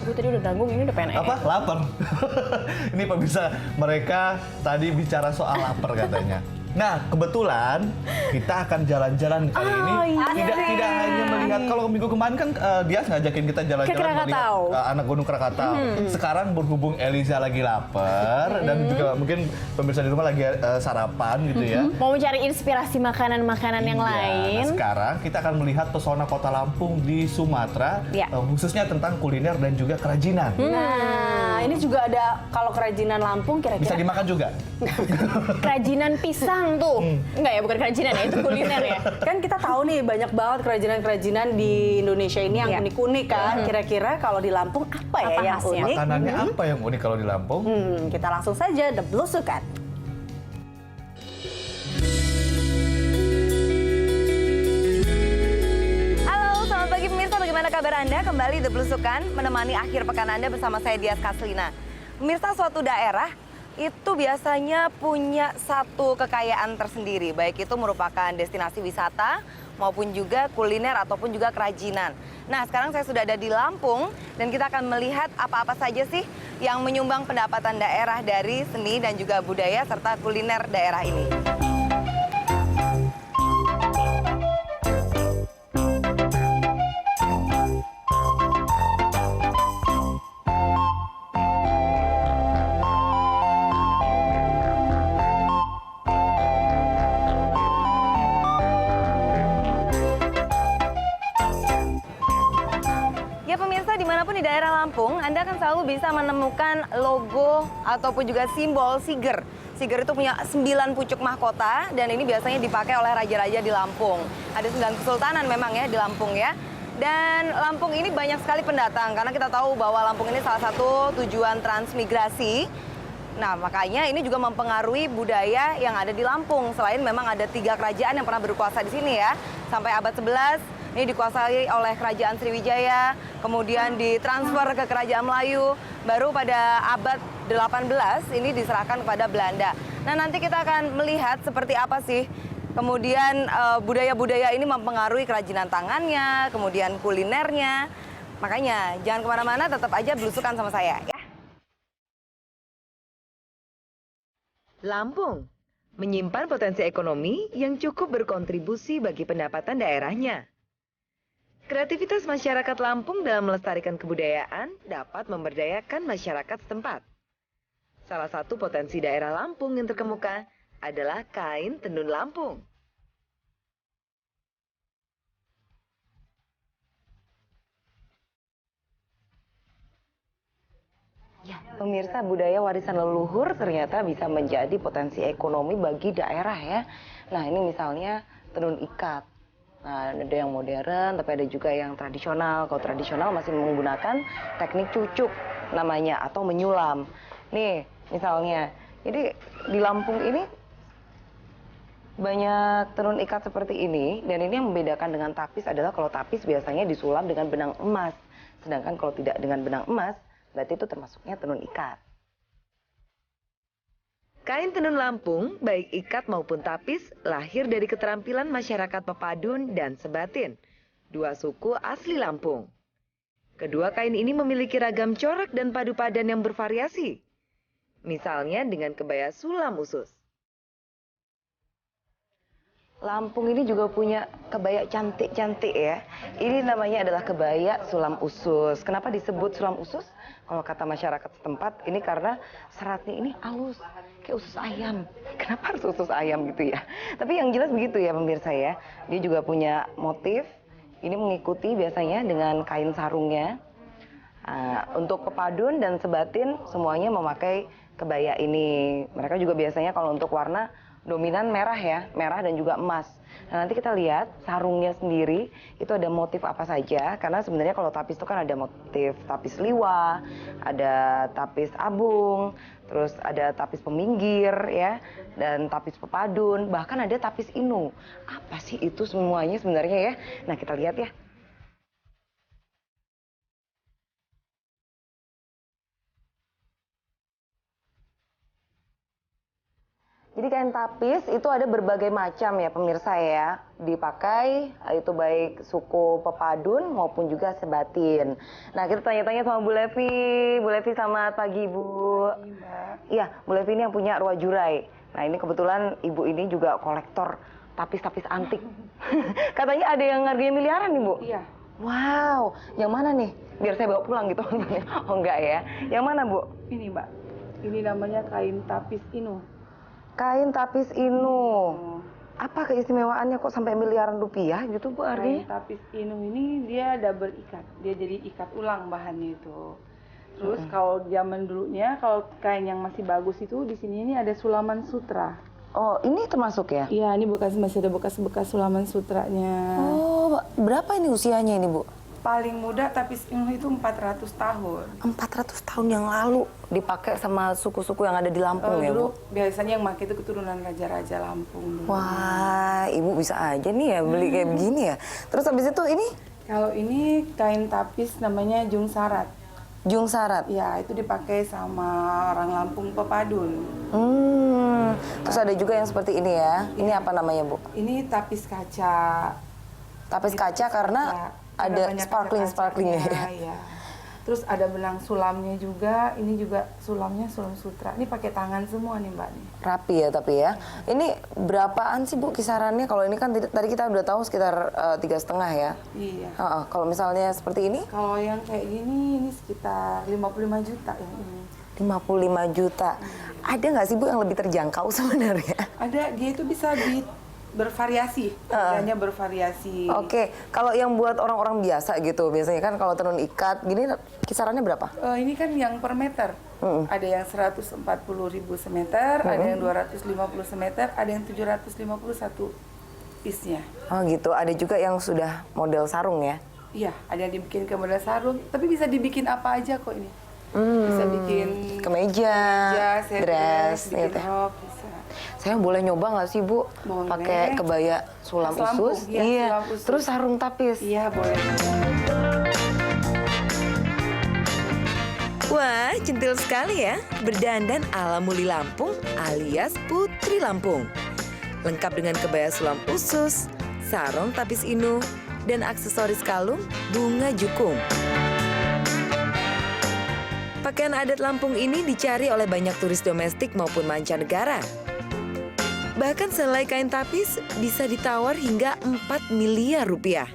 Gue tadi udah nanggung, ini udah pengen Apa? Lapar. Ini pemirsa, mereka tadi bicara soal lapar katanya. Nah, kebetulan kita akan jalan-jalan kali ini. Tidak hanya melihat, kalau minggu kemarin kan dia ngajakin kita jalan-jalan melihat anak Gunung Krakatau. Sekarang berhubung Eliza lagi lapar dan juga mungkin pemirsa di rumah lagi sarapan gitu ya. Mau mencari inspirasi makanan-makanan yang lain. Nah, sekarang kita akan melihat pesona kota Lampung di Sumatera, khususnya tentang kuliner dan juga kerajinan. Nah, ini juga ada, kalau kerajinan Lampung kira-kira bisa dimakan juga. Kerajinan pisang tuh. Enggak ya, bukan kerajinan ya, itu kuliner ya. Kan kita tahu nih banyak banget kerajinan-kerajinan di Indonesia ini yang unik-unik kan. Kira-kira kalau di Lampung apa ya yang unik? Makanannya apa yang unik kalau di Lampung? Kita langsung saja The Blusukan. Halo, selamat pagi pemirsa. Bagaimana kabar Anda? Kembali The Blusukan menemani akhir pekan Anda bersama saya Dias Kaslina. Pemirsa, suatu daerah itu biasanya punya satu kekayaan tersendiri, baik itu merupakan destinasi wisata maupun juga kuliner ataupun juga kerajinan. Nah, sekarang saya sudah ada di Lampung dan kita akan melihat apa-apa saja sih yang menyumbang pendapatan daerah dari seni dan juga budaya serta kuliner daerah ini. Dimanapun di daerah Lampung, Anda akan selalu bisa menemukan logo ataupun juga simbol Siger. Siger itu punya 9 pucuk mahkota dan ini biasanya dipakai oleh raja-raja di Lampung. Ada 9 kesultanan memang ya di Lampung ya. Dan Lampung ini banyak sekali pendatang karena kita tahu bahwa Lampung ini salah satu tujuan transmigrasi. Nah, makanya ini juga mempengaruhi budaya yang ada di Lampung. Selain memang ada 3 kerajaan yang pernah berkuasa di sini ya. Sampai abad 11 ini dikuasai oleh Kerajaan Sriwijaya, kemudian ditransfer ke Kerajaan Melayu, baru pada abad 18 ini diserahkan kepada Belanda. Nah, nanti kita akan melihat seperti apa sih kemudian budaya-budaya ini mempengaruhi kerajinan tangannya, kemudian kulinernya. Makanya jangan kemana-mana, tetap aja belusukan sama saya ya. Lampung menyimpan potensi ekonomi yang cukup berkontribusi bagi pendapatan daerahnya. Kreativitas masyarakat Lampung dalam melestarikan kebudayaan dapat memberdayakan masyarakat setempat. Salah satu potensi daerah Lampung yang terkemuka adalah kain tenun Lampung. Ya, pemirsa, budaya warisan leluhur ternyata bisa menjadi potensi ekonomi bagi daerah ya. Nah, ini misalnya tenun ikat. Nah, ada yang modern, tapi ada juga yang tradisional. Kalau tradisional masih menggunakan teknik cucuk namanya, atau menyulam. Nih, misalnya, jadi di Lampung ini banyak tenun ikat seperti ini. Dan ini yang membedakan dengan tapis adalah kalau tapis biasanya disulam dengan benang emas. Sedangkan kalau tidak dengan benang emas, berarti itu termasuknya tenun ikat. Kain tenun Lampung, baik ikat maupun tapis, lahir dari keterampilan masyarakat Pepadun dan Sebatin, 2 suku asli Lampung. Kedua kain ini memiliki ragam corak dan padu padan yang bervariasi. Misalnya dengan kebaya sulam usus. Lampung ini juga punya kebaya cantik-cantik ya. Ini namanya adalah kebaya sulam usus. Kenapa disebut sulam usus? Kalau kata masyarakat setempat, ini karena seratnya ini halus, kayak usus ayam. Kenapa harus usus ayam gitu ya? Tapi yang jelas begitu ya pemirsa ya. Dia juga punya motif, ini mengikuti biasanya dengan kain sarungnya. Untuk Pepadun dan Sebatin semuanya memakai kebaya ini. Mereka juga biasanya kalau untuk warna dominan merah ya, merah dan juga emas. Nah, nanti kita lihat sarungnya sendiri itu ada motif apa saja, karena sebenarnya kalau tapis itu kan ada motif tapis liwa, ada tapis abung, terus ada tapis peminggir ya, dan tapis pepadun, bahkan ada tapis inu. Apa sih itu semuanya sebenarnya ya? Nah, kita lihat ya. Jadi kain tapis itu ada berbagai macam ya pemirsa ya. Dipakai itu baik suku pepadun maupun juga sebatin. Nah kita tanya-tanya sama Bu Levi. Bu Levi selamat pagi Bu. Iya Bu Levi ini yang punya Ruwa Jurai. Nah ini kebetulan ibu ini juga kolektor tapis-tapis antik. Katanya ada yang harganya miliaran nih Bu. Iya. Wow, yang mana nih? Biar saya bawa pulang gitu. Oh enggak ya. Yang mana Bu? Ini Mbak, ini namanya kain tapis inu. Kain tapis inu. Apa keistimewaannya kok sampai miliaran rupiah gitu Bu Kain harganya? tapis inu ini dia double ikat, dia jadi ikat ulang bahannya itu. Terus kalau zaman dulunya, kalau kain yang masih bagus itu di sini ini ada sulaman sutra. Oh ini termasuk ya? Iya, ini masih ada bekas-bekas sulaman sutranya. Oh berapa ini usianya ini Bu? Paling muda tapis inu itu 400 tahun. 400 tahun yang lalu dipakai sama suku-suku yang ada di Lampung ya Dulu Bu? biasanya yang pakai itu keturunan raja-raja Lampung dulu. Wah Ibu bisa aja nih ya beli kayak begini ya. Terus habis itu ini Kalau ini kain tapis namanya jung sarat. Jung Sarat. Ya, itu dipakai sama orang Lampung pepadun. Terus ada juga yang seperti ini ya. Ini apa namanya Bu? Ini tapis kaca. Tapis kaca karena ada banyak sparkling-sparklingnya ya. kaca-kacanya, ya. Terus ada benang sulamnya juga. Ini juga sulamnya sulam sutra. Ini pakai tangan semua nih Mbak. Nih. Rapi ya tapi ya. Ini berapaan sih Bu kisarannya? Kalau ini kan tadi kita udah tahu sekitar 3,5 ya. Iya. Kalau misalnya seperti ini? Kalau yang kayak gini ini sekitar 55 juta yang ini. 55 juta. Ada nggak sih Bu yang lebih terjangkau sebenarnya? Ada, dia itu bisa bervariasi, harganya bervariasi. Oke, kalau yang buat orang-orang biasa gitu, biasanya kan kalau tenun ikat gini kisarannya berapa? Ini kan yang per meter. Ada yang 140.000 semeter, ada yang 250 semeter, ada yang 751 piece-nya. Oh gitu, ada juga yang sudah model sarung ya? Iya, ada yang dibikin ke model sarung, tapi bisa dibikin apa aja kok ini. Bisa bikin Kemeja, set dress, bikin gitu ya. rok, bisa. Saya boleh nyoba nggak sih Bu? Boleh. Pakai kebaya sulam Lampung, usus? iya, sulam usus. Terus sarung tapis? Iya, boleh. Wah, centil sekali ya, berdandan ala Muli Lampung alias Putri Lampung. Lengkap dengan kebaya sulam usus, sarung tapis inu, dan aksesoris kalung bunga jukung. Pakaian adat Lampung ini dicari oleh banyak turis domestik maupun mancanegara. Bahkan selai kain tapis bisa ditawar hingga 4 miliar rupiah.